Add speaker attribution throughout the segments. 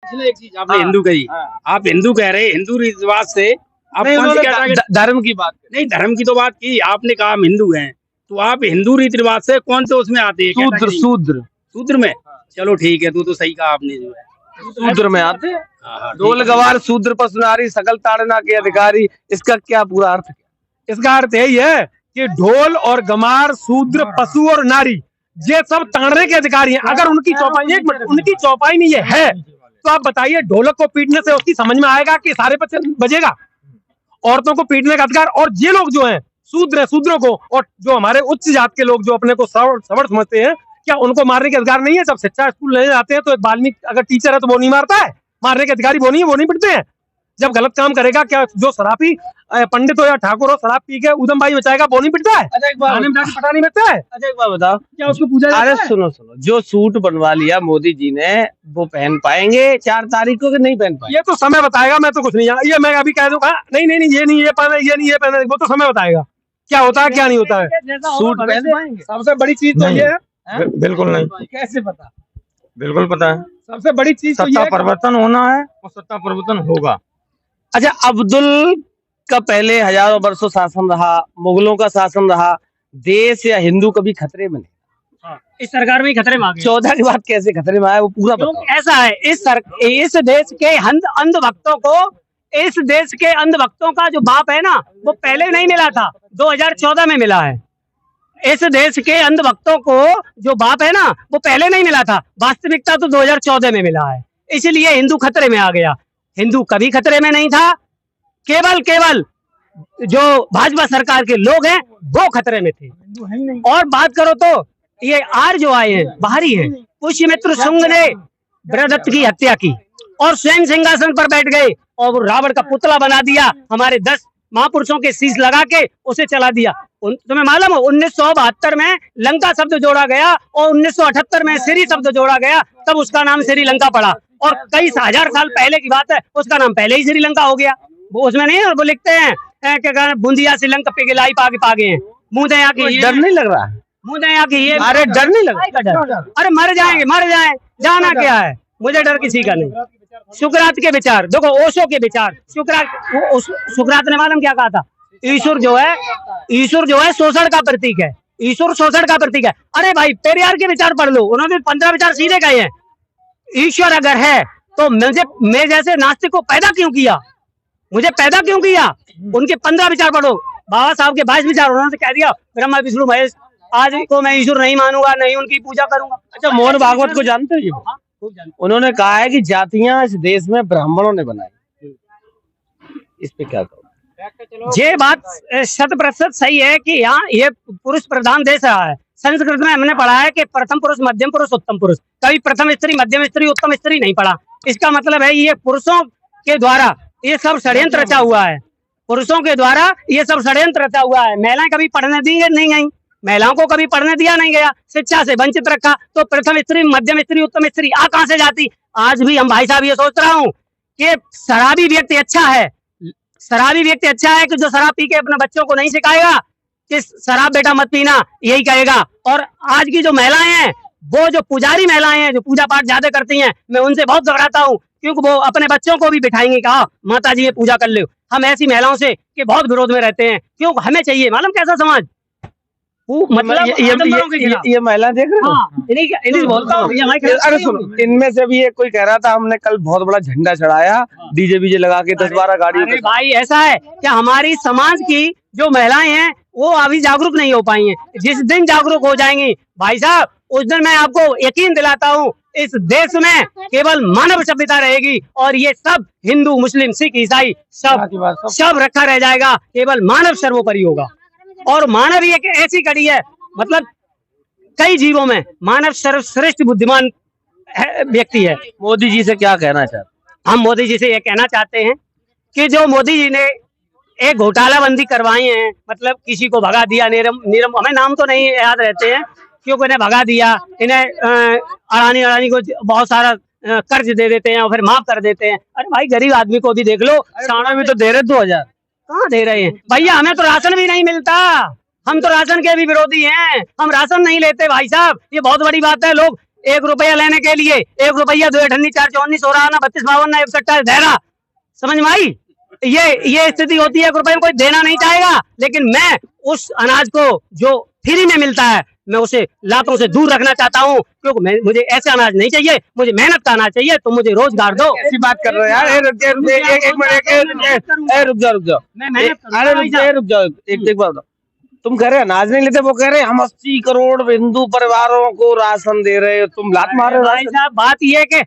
Speaker 1: एक चीज आपने हिंदू कही, आप हिंदू कह रहे, हिंदू रीति रिवाज से आप कौन सी धर्म की बात नहीं, धर्म की तो बात की आपने, कहा हम हिंदू हैं, तो आप हिंदू रीति रिवाज से कौन से उसमें आते हैं?
Speaker 2: शूद्र शूद्र
Speaker 1: शूद्र में। चलो ठीक है, तो सही कहा आपने, जो है
Speaker 2: शूद्र में आते हैं। ढोल गवार शूद्र पशु नारी सकल ताड़ना के अधिकारी, इसका क्या पूरा अर्थ है?
Speaker 3: इसका अर्थ यही है कि ढोल और गमार शूद्र पशु और नारी ये सब ताड़ने के अधिकारी हैं। अगर उनकी चौपाई, एक मिनट, उनकी चौपाई में ये है तो आप बताइए ढोलक को पीटने से उसकी समझ में आएगा कि सारे बजेगा? औरतों को पीटने का अधिकार, और ये लोग जो हैं शूद्र, शूद्रों को, और जो हमारे उच्च जात के लोग जो अपने को सवर्ण समझते हैं, क्या उनको मारने के अधिकार नहीं है? जब शिक्षा स्कूल ले जाते हैं तो एक बाल्मीकि अगर टीचर है तो वो नहीं मारता है? मारने के अधिकारी वो नहीं है, वो नहीं पिटते हैं? जब गलत काम करेगा, क्या जो शराबी पंडित हो या ठाकुर हो शराब पी के उदम भाई बचाएगा, वो नहीं पिटता है?
Speaker 2: अच्छा एक बार
Speaker 3: पता नहीं बचता है?
Speaker 2: अच्छा एक बार बताओ,
Speaker 3: क्या उसको पूजा?
Speaker 2: अरे सुनो सुनो, जो सूट बनवा लिया मोदी जी ने वो पहन पाएंगे 4 तारीख को कि नहीं पहन पाएंगे?
Speaker 3: ये तो समय बताएगा, मैं तो कुछ नहीं, ये मैं अभी कह दूंगा नहीं नहीं नहीं, ये नहीं ये पहने, ये नहीं ये पहने, वो तो समय बताएगा क्या होता है क्या नहीं होता है।
Speaker 2: सूट पहन पाएंगे?
Speaker 3: सबसे बड़ी चीज तो ये है, बिल्कुल नहीं।
Speaker 2: कैसे पता?
Speaker 3: बिल्कुल पता है, सबसे बड़ी चीज सत्ता परिवर्तन होना है और सत्ता परिवर्तन होगा।
Speaker 2: अच्छा, अब्दुल का पहले हजारों वर्षों शासन रहा, मुगलों का शासन रहा, देश या हिंदू कभी खतरे में नहीं?
Speaker 4: इस सरकार में ही खतरे में आ गए।
Speaker 2: 14 की बात कैसे खतरे में आया वो पूरा बताओ।
Speaker 4: ऐसा है, इस देश के अंधभक्तों को, इस देश के अंधभक्तों का जो बाप है ना, वो पहले नहीं मिला था, 2014 में मिला है। इस देश के अंधभक्तों को जो बाप है ना, वो पहले नहीं मिला था, वास्तविकता तो 2014 में मिला है। इसलिए हिंदू खतरे में आ गया। हिंदू कभी खतरे में नहीं था, केवल जो भाजपा सरकार के लोग हैं वो खतरे में थे। और बात करो तो ये आर्य जो आए हैं बाहरी हैं, पुष्यमित्र शुंग ने बृहदत्त की हत्या की और स्वयं सिंहासन पर बैठ गए और रावण का पुतला बना दिया, हमारे 10 महापुरुषों के शीश लगा के उसे चला दिया। तुम्हें मालूम है 1972 में लंका शब्द जोड़ा गया और 1978 में श्री शब्द जोड़ा गया, तब उसका नाम श्रीलंका पड़ा। और कई हजार साल पहले की बात है, उसका नाम पहले ही श्रीलंका हो गया। वो उसमें नहीं, वो लिखते हैं क्या, बूंदिया श्रीलंका पे गिलाई पागे हैं, मुंह दया की।
Speaker 2: डर नहीं लग रहा है?
Speaker 4: मुंह दया की ये,
Speaker 2: अरे डर नहीं लग रहा?
Speaker 4: अरे मर जाए, जाना क्या है, मुझे डर किसी का नहीं। सुकरात के विचार देखो, ओशो के विचार, सुकरात ने मालूम क्या कहा था? ईश्वर जो है शोषण का प्रतीक है, ईश्वर शोषण का प्रतीक है। अरे भाई पेरियार के विचार पढ़ लो, उन्होंने 15 विचार सीधे कहे हैं। ईश्वर अगर है तो मैं जैसे नास्तिक को पैदा क्यों किया, मुझे पैदा क्यों किया? उनके 15 विचार पढ़ो, बाबा साहब के 22 विचार, उन्होंने कह दिया ब्रह्मा विष्णु महेश, आज को मैं ईश्वर नहीं मानूंगा, नहीं उनकी पूजा करूंगा।
Speaker 2: अच्छा, मोहन भागवत को जानते हो? उन्होंने कहा है कि जातियां इस देश में ब्राह्मणों ने बनाई, इस पे क्या कहो?
Speaker 4: ये बात 100% सही है कि यहाँ ये पुरुष प्रधान देश रहा है। संस्कृत में हमने पढ़ा है कि प्रथम पुरुष, मध्यम पुरुष, उत्तम पुरुष, कभी प्रथम स्त्री, मध्यम स्त्री, उत्तम स्त्री नहीं पढ़ा। इसका मतलब है ये पुरुषों के द्वारा ये सब षड्यंत्र रचा हुआ है, पुरुषों के द्वारा ये सब षड्यंत्र रचा हुआ है। महिलाएं कभी पढ़ने दी नहीं गई, महिलाओं को कभी पढ़ने दिया नहीं गया, शिक्षा से वंचित रखा, तो प्रथम स्त्री, मध्यम स्त्री, उत्तम स्त्री आ कहां से जाती? आज भी हम भाई साहब ये सोच रहा हूँ कि शराबी व्यक्ति अच्छा है, शराबी व्यक्ति अच्छा है कि जो शराब पी के अपने बच्चों को नहीं सिखाएगा कि शराब बेटा मत पीना, यही कहेगा। और आज की जो महिलाएं हैं, वो जो पुजारी महिलाएं हैं, जो पूजा पाठ ज्यादा करती हैं, मैं उनसे बहुत घबराता हूँ, क्योंकि वो अपने बच्चों को भी बिठाएंगे, कहा माता जी ये पूजा कर लो। हम ऐसी महिलाओं से के बहुत विरोध में रहते हैं, क्योंकि हमें चाहिए मालूम कैसा समाज, मतलब
Speaker 2: ये महिला देख रहे हो?
Speaker 4: इन्हीं बोलता हूँ।
Speaker 2: अरे सुनो, इनमें से भी एक कोई कह रहा था हमने कल बहुत बड़ा झंडा चढ़ाया, डीजे बीजे लगा के 10-12 गाड़ियों के।
Speaker 4: भाई ऐसा है कि हमारी समाज की जो महिलाएं हैं वो अभी जागरूक नहीं हो पाई हैं। जिस दिन जागरूक हो जाएंगी भाई साहब, उस दिन मैं आपको यकीन दिलाता हूँ इस देश में केवल मानव सभ्यता रहेगी, और ये सब हिंदू, मुस्लिम, सिख, ईसाई सब रखा रह जाएगा, केवल मानव सर्वोपरि होगा। और मानव ही एक ऐसी कड़ी है, मतलब कई जीवों में मानव सर्वश्रेष्ठ बुद्धिमान व्यक्ति है।
Speaker 2: मोदी जी से क्या कहना चाहते?
Speaker 4: हम मोदी जी से ये कहना चाहते हैं कि जो मोदी जी ने एक घोटाला बंदी करवाई है, मतलब किसी को भगा दिया, नीरम, हमें नाम तो नहीं याद रहते हैं, क्योंकि इन्हें भगा दिया, इन्हें अडानी को बहुत सारा कर्ज दे देते हैं और फिर माफ कर देते हैं। अरे भाई गरीब आदमी को भी देख लो, साड़ा में तो दे रहे 2000, कहाँ दे रहे हैं भैया? हमें तो राशन भी नहीं मिलता, हम तो राशन के भी विरोधी हैं, हम राशन नहीं लेते भाई साहब, ये बहुत बड़ी बात है। लोग ₹1 लेने के लिए ₹1 2 अठन्नी 4 54 हो रहा ना 32 52 ना 61 देना, समझ में आई? ये स्थिति होती है। ₹1 में कोई देना नहीं चाहेगा, लेकिन मैं उस अनाज को जो फ्री में मिलता है मैं उसे लातों से दूर रखना चाहता हूँ, क्योंकि मुझे ऐसे अनाज नहीं चाहिए, मुझे मेहनत का अनाज चाहिए। तो मुझे रोजगार दो।
Speaker 2: ऐसी बात कर रहे हो यार, रुक जाओ, अरे रुक जाओ, एक बार बताओ, तुम कह रहे अनाज नहीं लेते, वो कह रहे हम 80 करोड़ हिंदू परिवारों को राशन दे रहे हो, तुम लात मार रहे हो।
Speaker 4: भाई साहब, बात ये है कि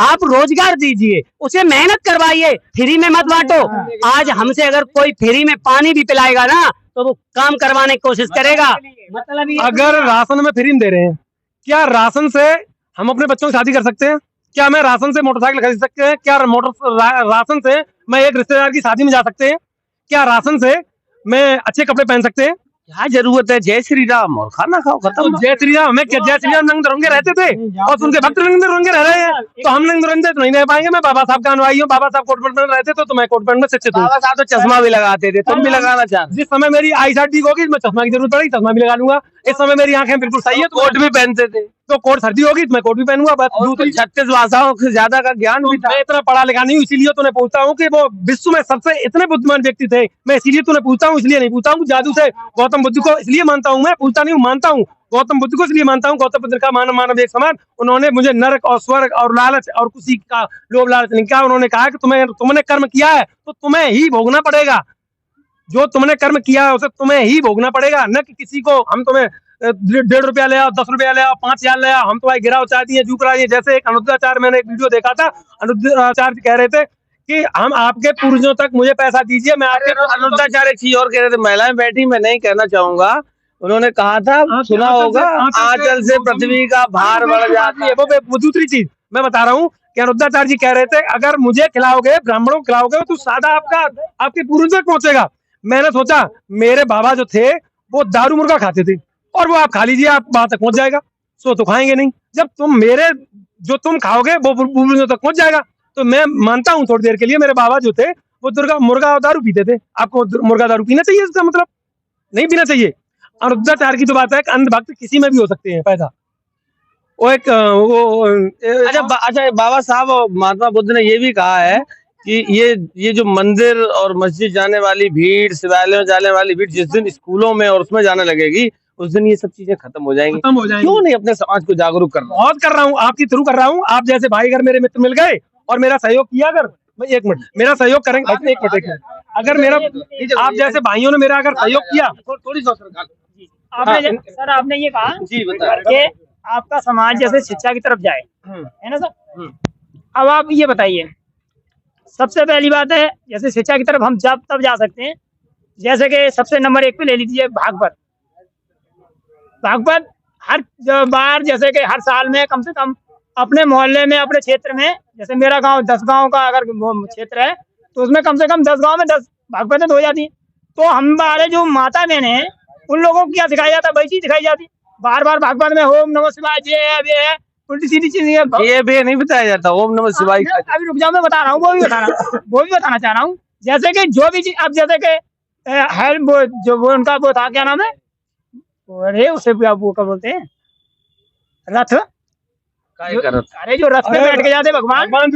Speaker 4: आप रोजगार दीजिए, उसे मेहनत करवाइए, फ्री में मत बांटो। आज हमसे अगर कोई फ्री में पानी भी पिलाएगा ना तो वो काम करवाने की कोशिश करेगा। मतलब
Speaker 3: अगर राशन में फ्री में दे रहे हैं, क्या राशन से हम अपने बच्चों की शादी कर सकते हैं? क्या मैं राशन से मोटरसाइकिल खरीद सकते हैं? क्या राशन से मैं एक रिश्तेदार की शादी में जा सकते हैं? क्या राशन से मैं अच्छे कपड़े पहन सकते हैं?
Speaker 2: क्या जरूरत है? जय श्री राम और खाना खाओ, खत्म।
Speaker 3: तो जय श्री राम, मैं क्या जय श्री राम नंग दुरंगे रहते थे और उनके भक्त नंग दुरंगे रह रहे हैं, तो हम नंग दुरंगे तो नहीं रह पाएंगे। मैं बाबा साहब का अनुयायी हूँ, बाबा साहब कोट पैंट में रहते थे तो मैं कोट पैंट में शिक्षित हूँ।
Speaker 2: बाबा साहब तो चश्मा भी लगाते थे, तुम भी लगाना चाहते?
Speaker 3: जिस समय मेरी आई साइट ठीक होगी, मैं चश्मा की जरूरत पड़ेगी, चश्मा भी लगा लूंगा। इस समय मेरी आंखें बिल्कुल सही है तो
Speaker 2: कोट भी पहनते थे,
Speaker 3: तो कोट सर्दी होगी तो मैं कोट भी पहनूंगा। बस दूसरी
Speaker 2: 36 भाषाओं से ज्यादा का ज्ञान भी था।
Speaker 3: मैं इतना पढ़ा लिखा नहीं हूँ, इसीलिए तो मैं पूछता हूँ कि वो विश्व में सबसे इतने बुद्धिमान व्यक्ति थे। मैं इसीलिए तो पूछता हूँ, इसलिए नहीं पूछता हूँ जादू से। गौतम बुद्ध को इसलिए मानता हूँ, मैं पूछता नहीं हूँ, मानता हूँ। गौतम बुद्ध को इसलिए मानता हूँ, गौतम बुद्ध का मानव एक समान। उन्होंने मुझे नरक और स्वर्ग और लालच और किसी का लोभ लालच नहीं किया। उन्होंने कहा कि तुमने कर्म किया है तो तुम्हें ही भोगना पड़ेगा, जो तुमने कर्म किया है उसे तुम्हें ही भोगना पड़ेगा, न कि किसी को हम तुम्हें ₹1.5 ले आओ, ₹10 ले आओ, 5,000 ले आओ, हम तुम्हारी गिराव चाहती है, झुक रहा है। जैसे एक अनुद्धाचार्य, मैंने एक वीडियो देखा था, अनुद्धाचार्य कह रहे थे कि हम आपके पूर्वजों तक मुझे पैसा दीजिए, मैं आपके।
Speaker 2: अनुद्धाचार्य चीज और कह रहे थे, महिलाएं बैठी, मैं नहीं कहना चाहूंगा, उन्होंने कहा था, सुना होगा, आंचल से पृथ्वी का भार बढ़ जाता है।
Speaker 3: वो दूसरी चीज मैं बता रहा हूँ कि अनुद्धाचार्य जी कह रहे थे अगर मुझे खिलाओगे, ब्राह्मणों को खिलाओगे तो सादा आपके पूर्वज तक पहुंचेगा। मैंने सोचा मेरे बाबा जो थे वो दारू मुर्गा खाते थे और वो आप खा लीजिए, आप वहां तक पहुंच जाएगा। सो तो खाएंगे नहीं, जब तुम खाओगे वो पूर्वजों तक पहुंच जाएगा। तो मैं मानता हूँ थोड़ी देर के लिए मेरे बाबा जो थे वो मुर्गा और दारू पीते थे। आपको मुर्गा दारू पीना चाहिए? इसका मतलब नहीं पीना चाहिए। अनुद्धाचार्य की तो बात है कि अंधभक्त किसी में भी हो सकते हैं पैदा। वो एक
Speaker 2: अच्छा, बाबा साहब और महात्मा बुद्ध ने ये भी कहा है कि ये जो मंदिर और मस्जिद जाने वाली भीड़, शिवालयों जाने वाली भीड़ जिस दिन स्कूलों में और उसमें जाने लगेगी उस दिन ये सब चीजें खत्म हो जाएंगी। क्यों नहीं अपने समाज को जागरूक कर रहा?
Speaker 3: बहुत कर रहा हूँ, आपके थ्रू कर रहा हूँ। आप जैसे भाई अगर मेरे मित्र मिल गए और मेरा सहयोग किया, अगर मैं 1 मिनट मेरा सहयोग करेंगे, एक मिनट, अगर मेरा आप जैसे भाइयों ने मेरा अगर सहयोग किया,
Speaker 2: थोड़ी सा
Speaker 5: आपने सर आपने ये कहा
Speaker 2: जी बता
Speaker 5: कि आपका समाज जैसे शिक्षा की तरफ जाए, है ना सर? अब आप ये बताइए, सबसे पहली बात है जैसे शिक्षा की तरफ हम तब जा सकते हैं जैसे कि सबसे नंबर 1 पे ले लीजिए भागवत। हर बार जैसे कि हर साल में कम से कम अपने मोहल्ले में, अपने क्षेत्र में, जैसे मेरा गांव 10 गांव का अगर क्षेत्र है तो उसमें कम से कम 10 गांव में 10 भागवतें हो जाती है। तो हमारे जो माता बहन है उन लोगों को क्या सिखाया जाता है? वही चीज दिखाई जाती है। बार बार भागवत में ओम नमः शिवाय, ये है, उल्टी सीधी चीज
Speaker 2: ये भी नहीं बताया जाता ओम नमः शिवाय।
Speaker 5: अभी रुक जाओ, मैं बता रहा हूँ, वो भी बताना चाह रहा हूँ। जैसे कि जो भी चीज अब जैसे कि जो वो उनका वो था, क्या नाम है, अरे उसे क्या बोलते हैं, रथ। अरे जो रथ पे बैठ के जाते भगवान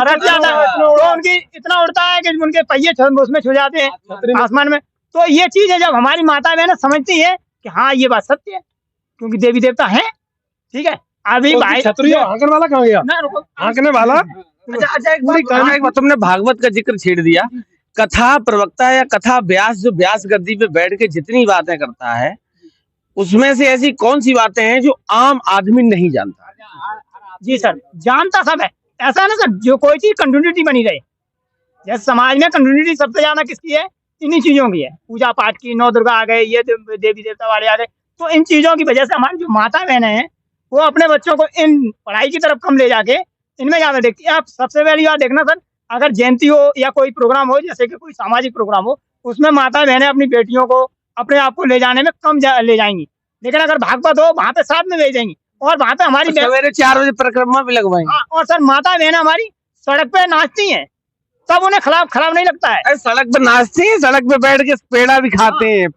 Speaker 5: रथ जाता है तो उनकी इतना उड़ता है कि उनके पहिए उसमें छू जाते हैं आसमान में। तो ये चीज है जब हमारी माता बहन समझती है कि हाँ ये बात सत्य है, क्योंकि देवी देवता है, ठीक है। अभी भाई
Speaker 3: आंकने वाला कहाँ गया? आंकने वाला।
Speaker 2: अच्छा एक बात, तुमने भागवत का जिक्र छेड़ दिया। कथा प्रवक्ता या कथा व्यास जो व्यास गद्दी पे बैठ के जितनी बातें करता है उसमें से ऐसी कौन सी बातें हैं जो आम आदमी नहीं जानता?
Speaker 5: जी सर, जानता सब है। ऐसा है ना सर, जो कोई चीज कंटिन्यूटी बनी रहे, जैसे समाज में कंटिन्यूटी सबसे ज्यादा किसकी है? इन्हीं चीजों की है। पूजा पाठ की, 9 दुर्गा आ गए, ये देवी देवता वाले आ गए। तो इन चीजों की वजह से हमारी जो माता बहनें हैं वो अपने बच्चों को इन पढ़ाई की तरफ कम ले जाके इनमें ज्यादा देखती है। आप सबसे पहली बात देखना सर, अगर जयंती हो या कोई प्रोग्राम हो, जैसे कि कोई सामाजिक प्रोग्राम हो, उसमें माता बहनें अपनी बेटियों को, अपने आप को ले जाने में कम ले जाएंगी। लेकिन अगर भागवत हो वहाँ पे साथ में ले जाएंगी और वहाँ पे हमारी
Speaker 2: सवेरे 4 बजे परिक्रमा भी लगवाएंगे।
Speaker 5: और सर माता बहनें हमारी सड़क पे नाचती हैं, तब उन्हें खराब नहीं लगता है।
Speaker 2: सड़क पे नाचती हैं, सड़क पे बैठ के पेड़ा भी खाते हैं।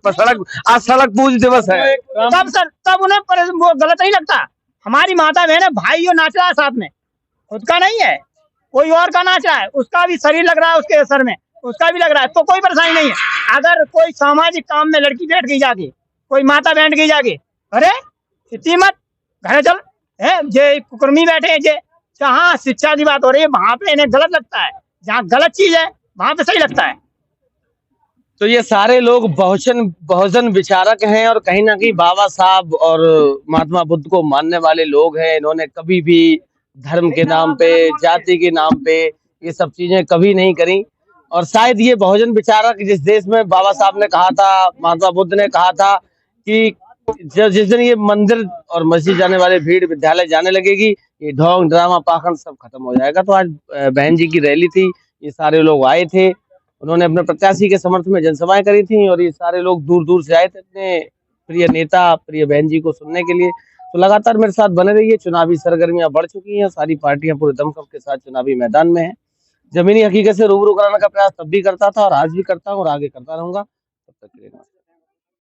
Speaker 2: आज सड़क पूज दिवस है,
Speaker 5: तब उन्हें वो गलत नहीं लगता। हमारी माता बहन है, भाई जो नाच रहा है साथ में, खुद का नहीं है, कोई और का नाच रहा है, उसका भी शरीर लग रहा है उसके सर में, उसका भी लग रहा है, तो कोई परेशानी नहीं है। अगर कोई सामाजिक काम में लड़की बैठ गई जाके, कोई माता बैठ गई जाके, अरे इतनी मत, घर चल है, जे कुकर्मी बैठे हैं, जे जहाँ शिक्षा की बात हो रही है वहां पे इन्हें गलत लगता है, जहाँ गलत चीज है वहां पे सही लगता है।
Speaker 2: तो ये सारे लोग बहुजन विचारक हैं और कहीं ना कहीं बाबा साहब और महात्मा बुद्ध को मानने वाले लोग हैं। इन्होंने कभी भी धर्म के नाम पे, जाति के नाम पे ये सब चीजें कभी नहीं करी। और शायद ये बहुजन विचारक जिस देश में बाबा साहब ने कहा था, महात्मा बुद्ध ने कहा था कि जिस दिन ये मंदिर और मस्जिद जाने वाले भीड़ विद्यालय जाने लगेगी, ये ढोंग ड्रामा पाखंड सब खत्म हो जाएगा। तो आज बहन जी की रैली थी, ये सारे लोग आए थे, उन्होंने अपने प्रत्याशी के समर्थन में जनसभाएं करी थी और ये सारे लोग दूर दूर से आए थे अपने प्रिय नेता, प्रिय बहन जी को सुनने के लिए। तो लगातार मेरे साथ बने रहिए। चुनावी सरगर्मियां बढ़ चुकी हैं, सारी पार्टियां पूरे दमखम के साथ चुनावी मैदान में हैं। जमीनी हकीकत से रूबरू कराने का प्रयास तब भी करता था और आज भी करता हूँ और आगे करता रहूंगा। तब तक के लिए नमस्कार।